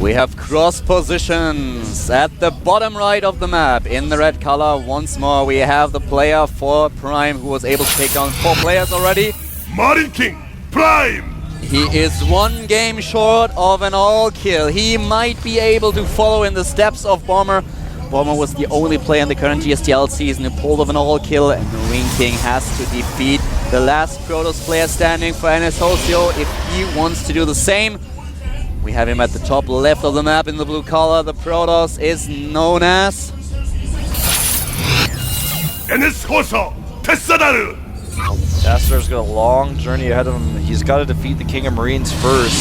We have cross positions at the bottom right of the map in the red color. Once more, we have the player for Prime who was able to take down 4 players already. Marine King Prime! He is 1 game short of an all kill. He might be able to follow in the steps of Bomber. Bomber was the only player in the current GSTL season who pulled off an all kill, and Marine King has to defeat the last Protoss player standing for NS Socio if he wants to do the same. We have him at the top left of the map in the blue color. The Protoss is known as NS Socio Tessadaru! Tastar's got a long journey ahead of him. He's got to defeat the King of Marines first.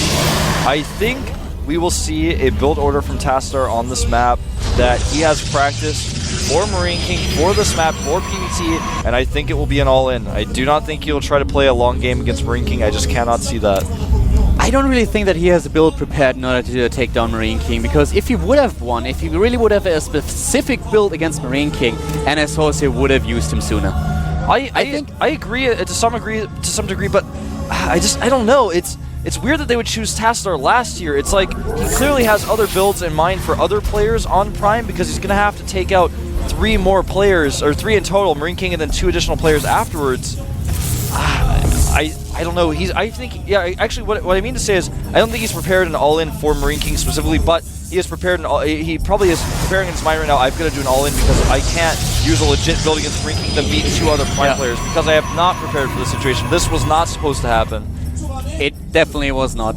I think we will see a build order from Tastar on this map that he has practiced for Marine King, for this map, for PvT, and I think it will be an all-in. I do not think he'll try to play a long game against Marine King. I just cannot see that. I don't really think that he has a build prepared in order to take down Marine King, because if he would have won, if he really would have a specific build against Marine King, NS Socio would have used him sooner. I agree to some degree, but I don't know. It's weird that they would choose Tastar last year. It's like he clearly has other builds in mind for other players on Prime, because he's going to have to take out 3 more players, or 3 in total, Marine King, and then 2 additional players afterwards. I don't know. Actually, what I mean to say is, I don't think he's prepared an all-in for Marine King specifically, but he is prepared. He probably is preparing in his mind right now. I've got to do an all-in because I can't use a legit build against Marine King to beat 2 other Prime players, because I have not prepared for this situation. This was not supposed to happen. It definitely was not.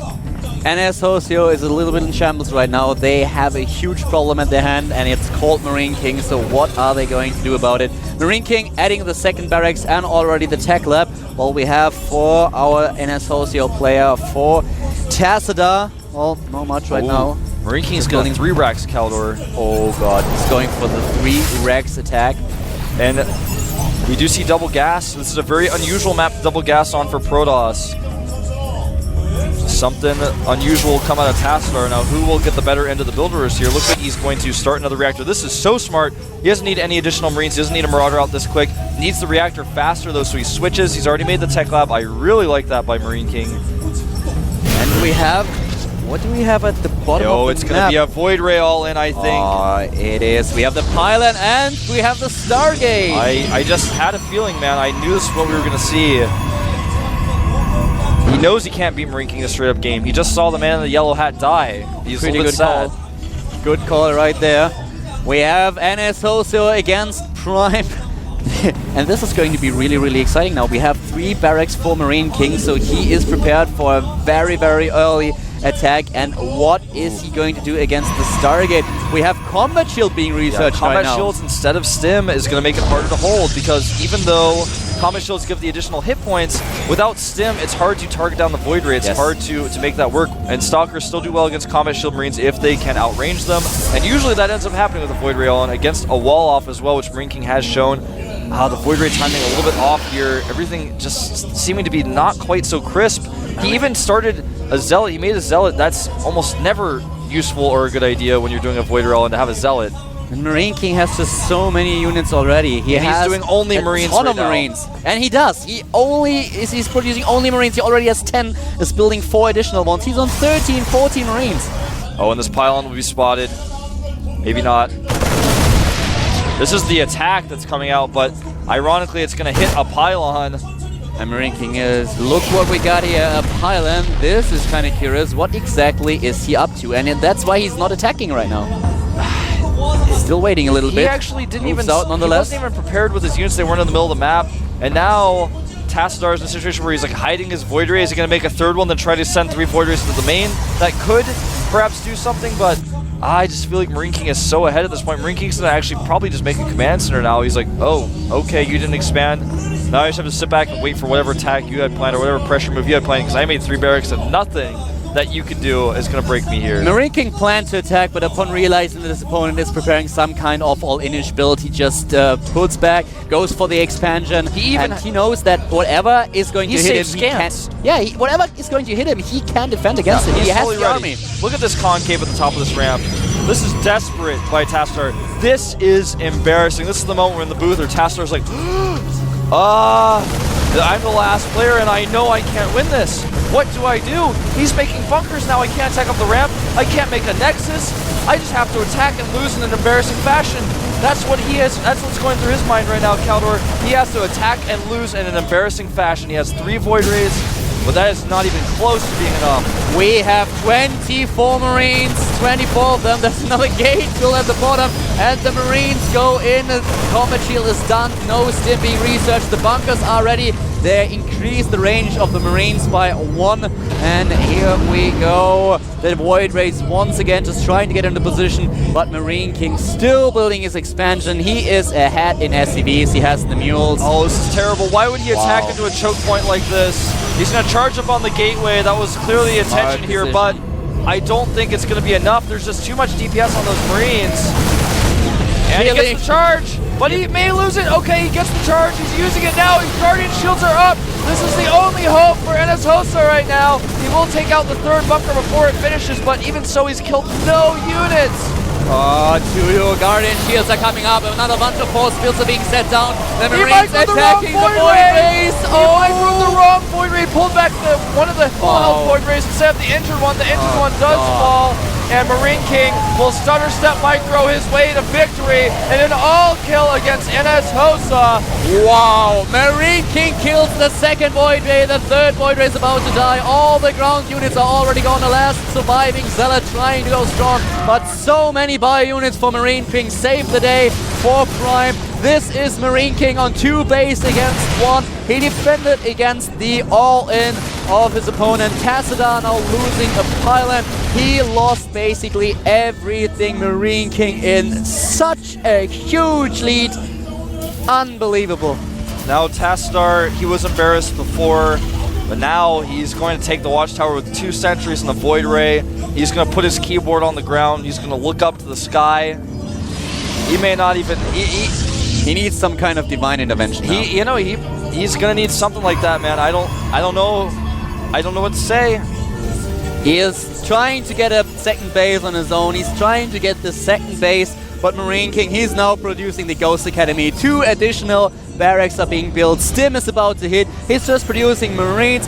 NS Socio is a little bit in shambles right now. They have a huge problem at their hand, and it's called Marine King, so what are they going to do about it? Marine King adding the 2nd barracks and already the tech lab. Well, we have for our NS Socio player, for Tassadar, well, not much right now. Marine King's got 3 racks, Caldor. Oh god, he's going for the 3 racks attack. And we do see double gas. This is a very unusual map to double gas on for Protoss. Something unusual come out of Tassadar. Now, who will get the better end of the build orders here? Looks like he's going to start another reactor. This is so smart. He doesn't need any additional Marines. He doesn't need a Marauder out this quick. Needs the reactor faster, though, so he switches. He's already made the tech lab. I really like that by Marine King. And we have... What do we have at the bottom of the map? It's going to be a Void Ray all-in, I think. It is. We have the Pylon and we have the Stargate. I just had a feeling, man. I knew this is what we were going to see. He knows he can't beat Marine King in a straight-up game. He just saw the man in the yellow hat die. He's pretty a little bit sad. Call. Good call right there. We have NS Socio against Prime. And this is going to be really, really exciting now. We have 3 barracks for Marine King, so he is prepared for a very, very early attack. And what is he going to do against the Stargate? We have Combat Shield being researched right now. Combat Shields instead of Stim is going to make it harder to hold, because even though Combat Shields give the additional hit points, without Stim, it's hard to target down the Void Ray. It's hard to make that work. And Stalkers still do well against Combat Shield Marines if they can outrange them. And usually that ends up happening with the Void Ray on against a wall off as well, which Marine King has shown. The Void Ray timing a little bit off here. Everything just seeming to be not quite so crisp. He even started a Zealot. He made a Zealot. That's almost never useful or a good idea when you're doing a Void Ray, and to have a Zealot. And Marine King has just so many units already. He's doing only Marines a ton right of Marines. And he does. He's producing only Marines. He already has 10, is building 4 additional ones. He's on 13, 14 Marines. Oh, and this pylon will be spotted. Maybe not. This is the attack that's coming out, but ironically it's going to hit a pylon. And Marine King is, look what we got here, a pylon. This is kind of curious. What exactly is he up to? And that's why he's not attacking right now. Still waiting a little bit. He actually didn't Moves even, out nonetheless. He wasn't even prepared with his units. They weren't in the middle of the map. And now Tassadar's in a situation where he's like hiding his Void Ray. Is he going to make a 3rd one, then try to send 3 Void Rays to the main? That could perhaps do something, but I just feel like Marine King is so ahead at this point. Marine King's going to actually probably just make a command center now. He's like, oh, okay, you didn't expand. Now I just have to sit back and wait for whatever attack you had planned or whatever pressure move you had planned, because I made 3 barracks and nothing that you can do is going to break me here. Marine King planned to attack, but upon realizing that his opponent is preparing some kind of all-in-ish build, he just puts back, goes for the expansion. He knows that whatever is going to hit him, he can't. Yeah, whatever is going to hit him, he can defend against it. He has the army. Look at this concave at the top of this ramp. This is desperate by Tassadar. This is embarrassing. This is the moment we're in the booth where Tassadar's like, I'm the last player, and I know I can't win this. What do I do? He's making bunkers now. I can't attack up the ramp. I can't make a nexus. I just have to attack and lose in an embarrassing fashion. That's what he is. That's what's going through his mind right now, Caldor. He has to attack and lose in an embarrassing fashion. He has 3 Void Rays, but that is not even close to being enough. We have 24 Marines, 24 of them. There's another gate still at the bottom, and the Marines go in. Combat shield is done. No stim being researched. The bunkers are ready. They increase the range of the Marines by 1, and here we go. The Void Rays once again just trying to get into position, but Marine King still building his expansion. He is ahead in SCVs. He has the mules. Oh, this is terrible. Why would he attack into a choke point like this? He's going to charge up on the gateway. That was clearly the intention here, but I don't think it's going to be enough. There's just too much DPS on those Marines. And he gets the charge, but he may lose it. Okay, he gets the charge. He's using it now. His Guardian shields are up. This is the only hope for NS Hosa right now. He will take out the 3rd bunker before it finishes, but even so, he's killed no units. Two Guardian shields are coming up. Another bunch of force fields are being set down. The Marines attacking the Void Rays. Oh, he from the wrong Void Ray. Pulled back one of the full health Void Rays instead of the injured one. The injured one does fall. And Marine King will stutter step micro his way to victory and an all kill against NS Hosa. Wow, Marine King kills the 2nd Void Ray, the 3rd Void Ray is about to die. All the ground units are already gone. The last surviving Zealot trying to go strong, but so many bio units for Marine King save the day for Prime. This is Marine King on 2 base against 1. He defended against the all-in of his opponent. Tassadar now losing a pylon. He lost basically everything. Marine King in such a huge lead. Unbelievable. Now Tassadar, he was embarrassed before, but now he's going to take the watchtower with 2 sentries and the Void Ray. He's going to put his keyboard on the ground. He's going to look up to the sky. He may not even... He needs some kind of divine intervention now. He's going to need something like that, man. I don't know what to say. He is trying to get a 2nd base on his own. He's trying to get the 2nd base, but Marine King, he's now producing the Ghost Academy. 2 additional barracks are being built. Stim is about to hit. He's just producing Marines.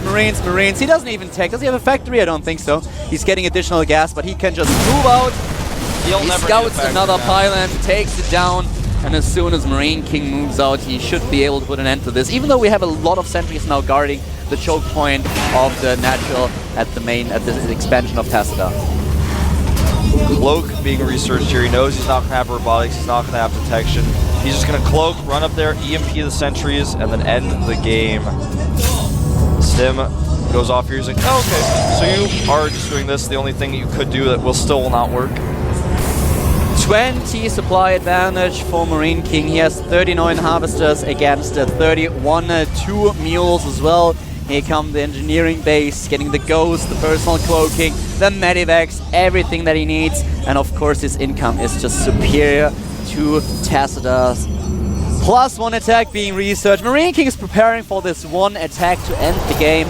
He doesn't even tech. Does he have a factory? I don't think so. He's getting additional gas, but he can just move out. He scouts another pylon, takes it down. And as soon as Marine King moves out, he should be able to put an end to this. Even though we have a lot of sentries now guarding the choke point of the natural at the expansion of Tassadar. Cloak being researched here. He knows he's not going to have robotics. He's not going to have detection. He's just going to cloak, run up there, EMP the sentries, and then end the game. Stim goes off here. He's like, oh, okay, so you are just doing this. The only thing that you could do that will not work. 20 supply advantage for Marine King. He has 39 harvesters against 31, 2 mules as well. Here come the engineering base, getting the ghost, the personal cloaking, the medivacs, everything that he needs. And of course his income is just superior to Tassadar's. +1 attack being researched. Marine King is preparing for this 1 attack to end the game.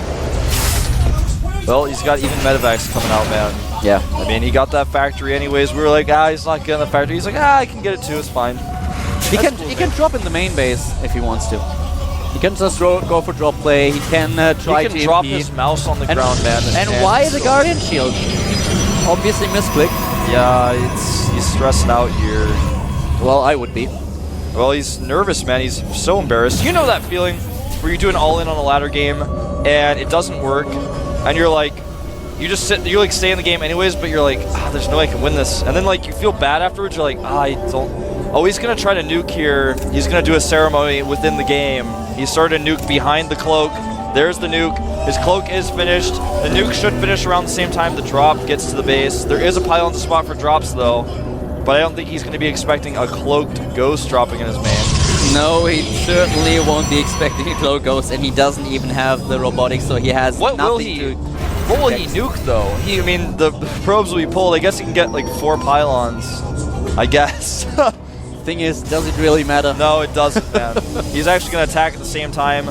Well, he's got even medivacs coming out, man. Yeah. I mean, he got that factory anyways. We were like, he's not getting the factory. He's like, I can get it too, it's fine. He can drop in the main base if he wants to. He can just go for drop play. He can try to drop his mouse on the ground, man. And why the Guardian Shield? Obviously misclick. Yeah, he's stressed out here. Well, I would be. Well, he's nervous, man. He's so embarrassed. You know that feeling where you do an all-in on a ladder game and it doesn't work, and you're like, you just sit, you like stay in the game anyways, but you're like, there's no way I can win this. And then like you feel bad afterwards. You're like, I don't. Oh, he's gonna try to nuke here. He's gonna do a ceremony within the game. He started a nuke behind the cloak. There's the nuke. His cloak is finished. The nuke should finish around the same time the drop gets to the base. There is a pylon spot for drops though, but I don't think he's gonna be expecting a cloaked ghost dropping in his main. No, he certainly won't be expecting a cloak ghost, and he doesn't even have the robotics, so he has What will he nuke though? I mean, the probes will be pulled. I guess he can get like 4 pylons. I guess. Thing is, does it really matter? No, it doesn't, man. He's actually going to attack at the same time.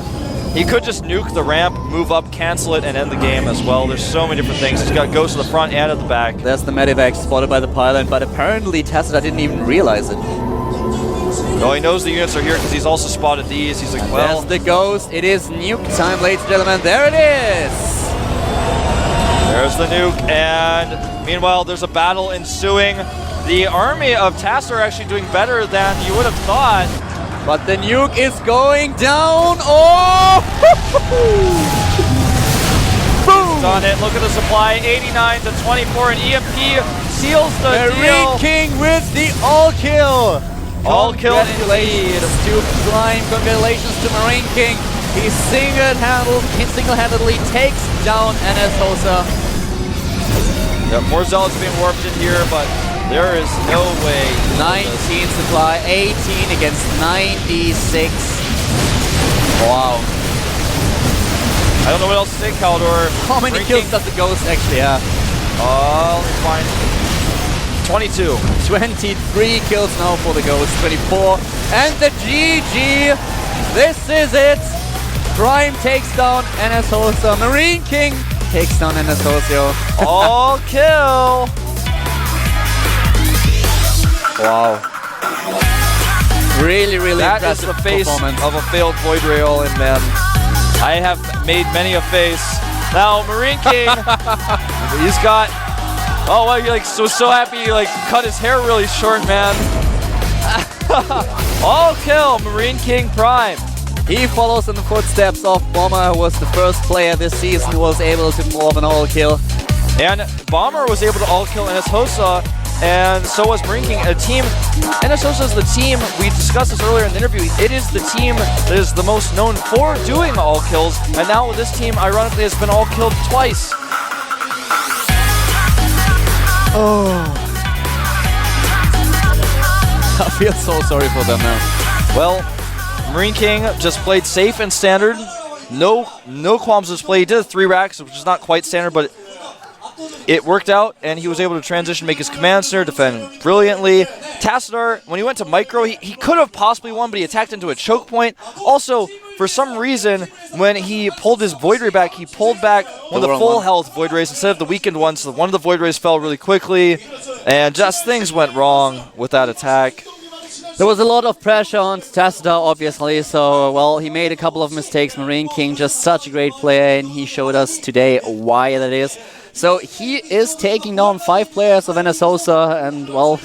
He could just nuke the ramp, move up, cancel it, and end the game as well. There's so many different things. He's got ghosts to the front and at the back. There's the medivac spotted by the pylon, but apparently Tassadar didn't even realize it. Oh, he knows the units are here because he's also spotted these. He's like, well, there's the ghost. It is nuke time, ladies and gentlemen. There it is. There's the nuke, and meanwhile, there's a battle ensuing. The army of TAS are actually doing better than you would have thought. But the nuke is going down. Oh! Boom! On it. Look at the supply, 89 to 24, and EMP seals the Marine deal. King with the all kill. All kill Congratulations to Prime. Congratulations to Marine King. He single-handedly takes down NS Hosa. Yep, more zealots being warped in here, but there is no way. 19 supply, 18 against 96. Wow. I don't know what else to say, Caldor. How many kills does the Ghost actually have? Let me find 22. 23 kills now for the Ghost, 24. And the GG. This is it. Prime takes down NS Hosa. Marine King takes down NS Hosa. All kill. Wow. Really, really that is impressive the face of a failed Void Rail, and man, I have made many a face. Now, Marine King, he's got, oh, well, you're like so happy he like cut his hair really short, man. All kill, Marine King Prime. He follows in the footsteps of Bomber, who was the first player this season who was able to pull off an all kill. And Bomber was able to all kill NS Hosa, and so was Marine King. NS Hosa is the team, we discussed this earlier in the interview, it is the team that is the most known for doing all kills, and now this team, ironically, has been all killed twice. Oh. I feel so sorry for them now. Well, Marine King just played safe and standard. No qualms was played. He did a 3 racks, which is not quite standard, but it worked out, and he was able to transition, make his command center, defend brilliantly. Tassadar, when he went to micro, he could have possibly won, but he attacked into a choke point. Also, for some reason, when he pulled his Void Ray back, he pulled back one of the full health Void Rays instead of the weakened one, so one of the Void Rays fell really quickly, and just things went wrong with that attack. There was a lot of pressure on Tassadar, obviously, so, well, he made a couple of mistakes. Marine King, just such a great player, and he showed us today why that is. So he is taking down 5 players of NS Hosa, and, well,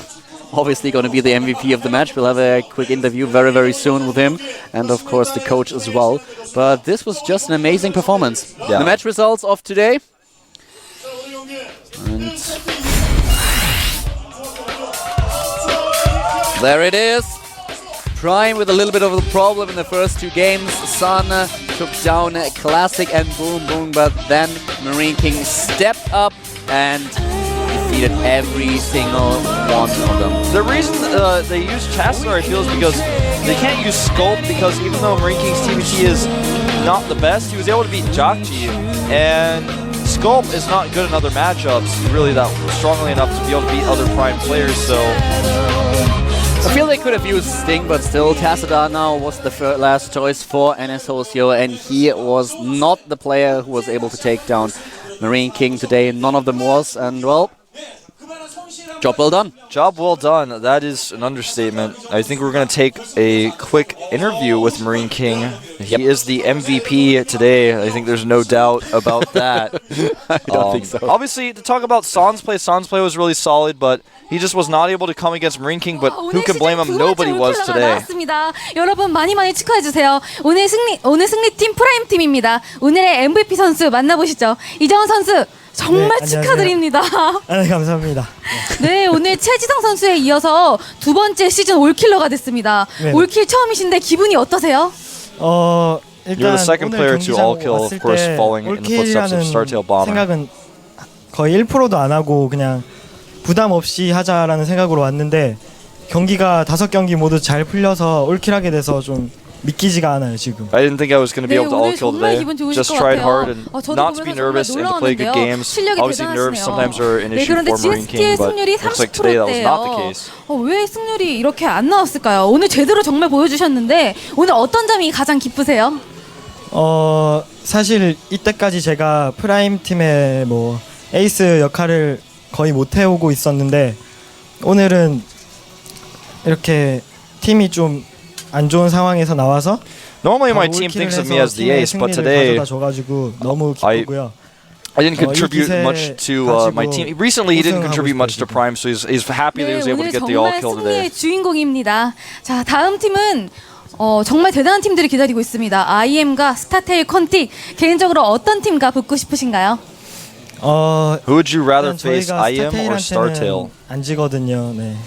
obviously going to be the MVP of the match. We'll have a quick interview very, very soon with him, and of course the coach as well. But this was just an amazing performance. Yeah. The match results of today. And there it is. Prime with a little bit of a problem in the first 2 games. Sun took down Classic and Boom Boom, but then Marine King stepped up and defeated every single one of them. The reason they use Chancellor, I feel, is because they can't use Sculpt, because even though Marine King's TBT is not the best, he was able to beat Jockji, and Sculpt is not good in other matchups, really that strongly enough to be able to beat other Prime players, so... I feel they could have used Sting, but still, Tassadar now was the last choice for NS Hosa, and he was not the player who was able to take down Marine King today. None of them was, and well, job well done. Job well done. That is an understatement. I think we're going to take a quick interview with Marine King. He is the MVP today. I think there's no doubt about that. I don't think so. Obviously, to talk about Son's play was really solid, but he just was not able to come against Marine King, but who can blame him? Nobody was today. 여러분 많이 축하해주세요. 오늘 승리팀 프라임 팀입니다. 오늘의 MVP 선수 만나보시죠. 이정은 선수 정말 네, 축하드립니다. 네, 감사합니다. 네, 오늘 최지성 선수에 이어서 2번째 시즌 올킬러가 됐습니다. 네. 올킬 처음이신데 기분이 어떠세요? 일단 You're the second player to all kill, of 왔을 course, 때 falling in the footsteps of StarTale Bomber. 생각은 거의 1%도 안 하고 그냥 부담 없이 하자라는 생각으로 왔는데 경기가 5경기 모두 잘 풀려서 올킬하게 돼서 좀 믿기지가 않아요 지금. I didn't think I was going to be 네, able to all 오늘 kill 정말 today. 기분 좋으실 Just 것 tried 같아요. hard and 저도 not to be 보면서 nervous 정말 and to play good 놀라웠는데요. games. 실력이 Obviously, nerves 대단하시네요. sometimes are an 네, issue 그런데 for Marine GSTL King, but 승률이 looks like today that was not the 30%대요. case. 왜 승률이 이렇게 안 나왔을까요? 오늘 제대로 정말 보여주셨는데 오늘 어떤 점이 가장 기쁘세요? 사실 이때까지 제가 프라임 팀의 뭐 에이스 역할을 거의 못 해오고 있었는데 오늘은 이렇게 팀이 좀 안 좋은 상황에서 나와서 Normally my 바로 team 올킬을 thinks of me 해서 as the 팀의 ace, but 승리를 today 가져다 줘가지고 너무 기쁘고요. I didn't contribute 기세 much to my team. Recently, he didn't 우승하고 contribute much to 싶어요, Prime, so he's happy that he was able to 오늘 get the all 정말 kill today. 승리의 주인공입니다. 자, 다음 팀은 정말 대단한 팀들이 기다리고 있습니다. IM과 스타테일, 컨틱. 개인적으로 어떤 팀과 붙고 싶으신가요? Who would you rather 일단 face, 저희가 IM or StarTale? 안 지거든요. 네.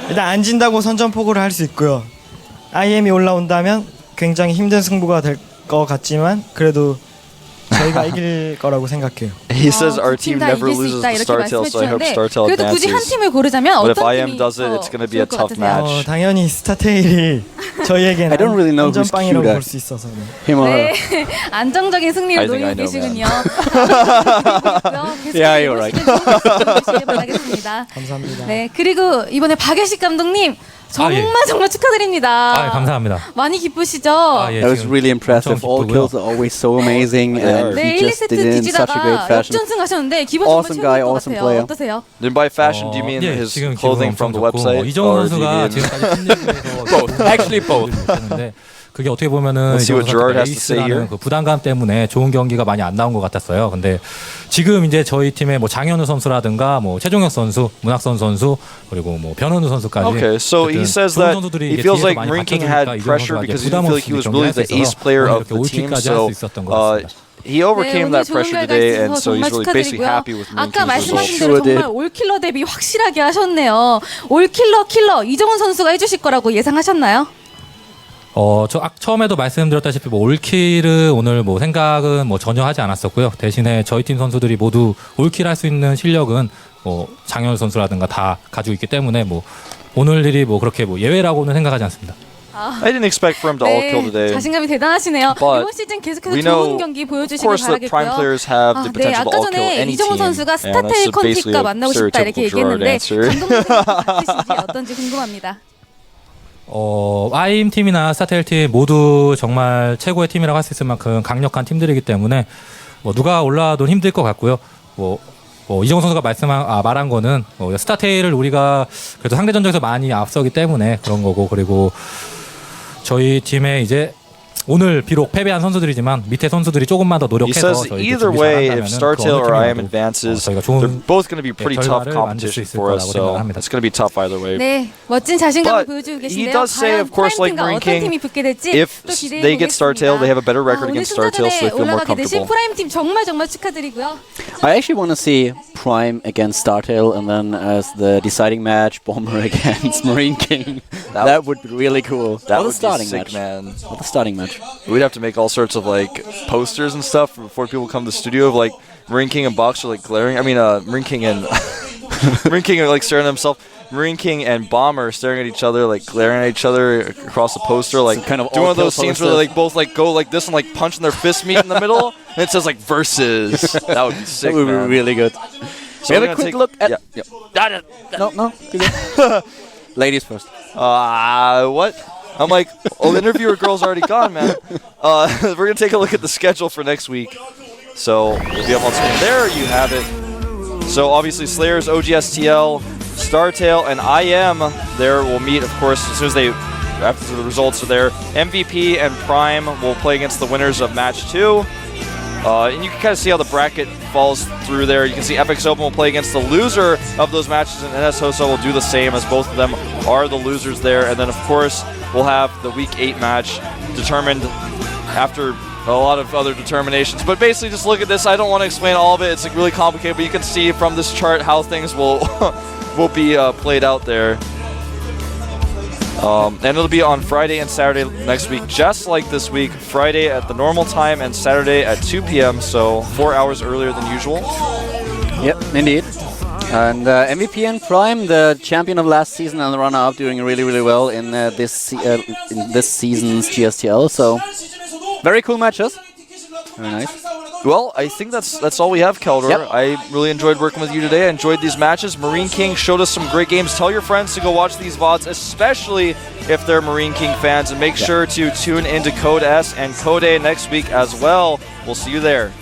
일단 안 진다고 선전포고를 할 수 있고요. IM이 올라온다면 굉장히 힘든 승부가 될 것 같지만 그래도 저희가 이길 거라고 생각해요. He says our 두 팀 team 다 never 이길 수 loses 있다 to 이렇게 StarTale, so I hope 말씀해 StarTale 주셨는데 그래도 굳이 한 advances. 팀을 고르자면 But if 어떤 IM 팀이 does it, 더 it's going to be 좋을 a 것 tough 같으세요? match. 당연히 스타테일이 저희에겐 I don't really know who's 안전빵이라고 cuter. 볼 수 있어서. 네. Him or 네, her? 안정적인 승리를 I think I 노리고 know, 계시군요. Yeah, you're right. 바라겠습니다. 감사합니다. 네, 그리고 이번에 박예식 감독님 정말 예. 정말 축하드립니다. 아, 감사합니다. 많이 기쁘시죠? 예, That was 지금 really impressive. 엄청 All 기쁘고요. kills are always so amazing, and 네, he 1, just 2세트 did it in such a great 뒤지다가 fashion. 역전승하셨는데 기분 정말 Awesome guy, 최고일 것 awesome 같아요. player. 어떠세요? Then by fashion, do you mean 예, his 지금 clothing 기분 from the 엄청 좋고, website? 이정훈 Or do you 선수가 mean 지금까지 팀 내부에서 Both. Actually both. 했는데 그게 어떻게 보면은 Let's see what 이정훈 Gerard 선수가 has to say here. 에이스라는 그 부담감 때문에 좋은 경기가 많이 안 나온 것 같았어요. 근데 지금 이제 저희 팀의 뭐 장현우 선수라든가 뭐 최종혁 선수, 문학선 선수 그리고 뭐 변현우 선수까지. Okay, so he 어쨌든 said 좋은 that 선수들이 he 이제 feels 뒤에서 like 많이 Rinking 받쳐주니까 had 이정훈 pressure 선수가 이제 because he 부담 felt 없이 like he was 경기를 really 할 수 the ace 있어서 player 오늘 of 이렇게 the team. 올킬까지 할 So 수 있었던 것 같습니다. he overcame 오늘 that 좋은 pressure 결과 today, 있어서 and so 정말 he's really basically 축하드리고요. happy with 아까 Rinking's 말씀하신 results. 대로 Sure did. 정말 올킬러 대비 확실하게 하셨네요. 올킬러 이정훈 선수가 해주실 거라고 예상하셨나요? 처음에도 말씀드렸다시피 뭐 올킬을 오늘 뭐 생각은 뭐 전혀 하지 않았었고요. 대신에 저희 팀 선수들이 모두 올킬 할 수 있는 실력은 뭐 장현우 선수라든가 다 가지고 있기 때문에 뭐 오늘 일이 뭐 그렇게 뭐 예외라고는 생각하지 않습니다. I didn't expect for him to all kill today. 자신감이 대단하시네요. But 이번 시즌 계속해서 we 좋은 know, 경기 of 보여주시길 course, that prime 바라겠고요. players have the 네, potential to 아까 all kill 전에 any 이정훈 team, 선수가 and that's 스타테일 basically 컨틱과 a 만나고 싶다 이렇게 stereotypical Gerard 얘기했는데 answer. 감독님 같으신지 어떤지 궁금합니다. 아이임 팀이나 스타테일 팀 모두 정말 최고의 팀이라고 할 수 있을 만큼 강력한 팀들이기 때문에 뭐 누가 올라와도 힘들 것 같고요. 이정훈 선수가 말한 거는 스타테일을 우리가 그래도 상대 전적에서 많이 앞서기 때문에 그런 거고, 그리고 저희 팀에 이제 오늘 비록 패배한 선수들이지만 밑에 선수들이 조금만 더 He 노력해서 says 저희 either 준비 way, 잘한다면은 if StarTale or IM 그 어느 advances, 저희가 they're 좋은 both going to be pretty tough 결과를 만들 수 competition 있을 for us, 거라고 so 생각합니다. it's going to be tough either way. 네, 멋진 자신감을 But 보여주고 계신데요. he does say, 과연 of course, like 프라임 팀과 어떤 Rinking, 팀이 붙게 될지 if 또 기대해 they get StarTale, they have a better record 오늘 against StarTale, so they 승자전에 feel more 올라가게 되신 comfortable. 프라임 팀 정말 축하드리고요. I actually want to see Prime against StarTale, and then as the deciding match, Bomber against Marine King. That would be really cool. That What a would starting be sick, match. man. What a starting match. We'd have to make all sorts of like posters and stuff before people come to the studio of like Marine King and Boxer like glaring. I mean, Marine King and Marine King are like staring at himself. Marine King and Bomber staring at each other, like glaring at each other across the poster, like Some kind of doing one of those all-kill scenes where they posters. like both like go like this and like punch and their fists meet in the middle, and it says like versus. That would be sick, That would be man. really good. So We have we're a gonna quick take- look at. Yeah. No. Ladies first. What? I'm like, well, the interviewer girl's already gone, man. We're going to take a look at the schedule for next week. So we'll be up on screen. There you have it. So obviously Slayers, OGSTL, StarTale, and IM there will meet, of course, as soon as they, after the results are there. MVP and Prime will play against the winners of Match 2. And you can kind of see how the bracket falls through there. You can see FXOpen will play against the loser of those matches, and NS Hosa will do the same, as both of them are the losers there. And then, of course, we'll have the Week 8 match determined after a lot of other determinations. But basically, just look at this. I don't want to explain all of it. It's like really complicated, but you can see from this chart how things will will be played out there. And it'll be on Friday and Saturday next week, just like this week. Friday at the normal time and Saturday at 2 p.m., so 4 hours earlier than usual. Yep, indeed. And MVP and Prime, the champion of last season and the runner-up, doing really, really well in this season's GSTL. So, very cool matches. Very nice. Well, I think that's all we have, Keldor. Yep. I really enjoyed working with you today. I enjoyed these matches. Marine King showed us some great games. Tell your friends to go watch these VODs, especially if they're Marine King fans. And make sure to tune into Code S and Code A next week as well. We'll see you there.